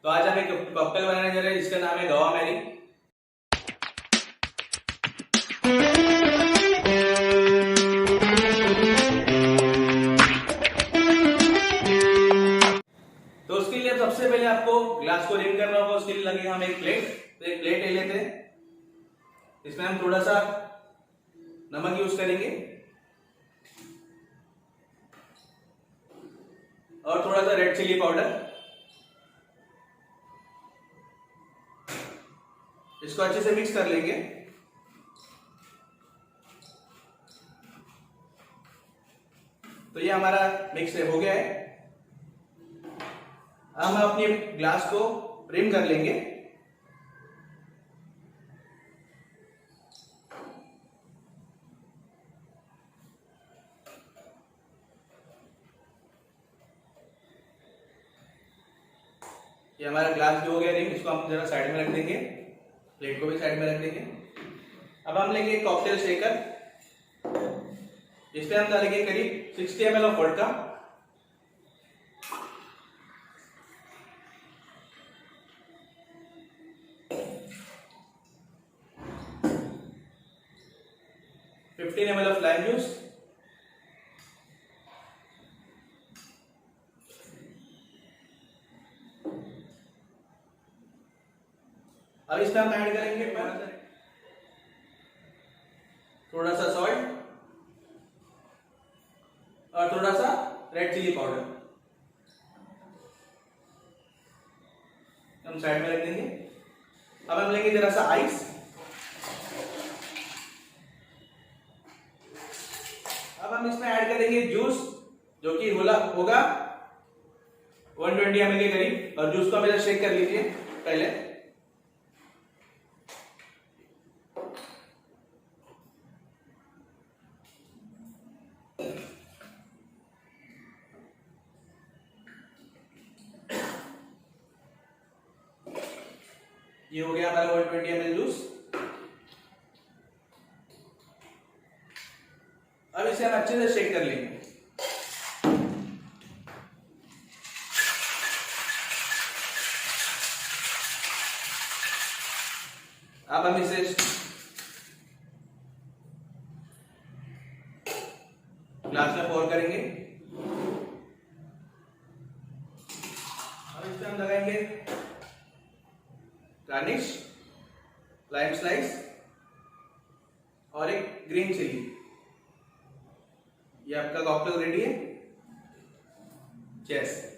तो आज हम एक कॉकटेल बनाने जा रहे हैं जिसका नाम है गवा मैरी। तो उसके लिए सबसे पहले आपको ग्लास को रिम करना होगा। उसके लिए लगेगा हमें एक प्लेट। तो एक प्लेट ले लेते हैं, इसमें हम थोड़ा सा नमक यूज करेंगे और थोड़ा सा रेड चिली पाउडर। इसको अच्छे से मिक्स कर लेंगे। तो ये हमारा मिक्स हो गया है। अब हम अपने ग्लास को रिम कर लेंगे। ये हमारा ग्लास भी हो गया रिम। इसको हम जरा साइड में रख देंगे, प्लेट को भी साइड में रख देंगे। अब हम लेंगे कॉकटेल शेकर। इसमें हम डालेंगे करीब 60 ml of vodka, $15 ml of lime juice, अब इसमें हम ऐड करेंगे थोड़ा सा सॉल्ट और थोड़ा सा रेड चिली पाउडर। हम साइड में रख देंगे। अब हम लेंगे जरा सा आइस। अब हम इसमें ऐड करेंगे जूस, जो कि होगा 120 ml के करीब। और जूस को हमें शेक कर लीजिए पहले। ये हो गया हमारा 120 ml जूस। अब इसे हम अच्छे से शेक कर लेंगे। अब हम इसे ग्लास में पोर करेंगे। अब इसमें हम लगाएंगे गार्निश, लाइम स्लाइस और एक ग्रीन चिली। ये आपका कॉकटेल रेडी है। चेस।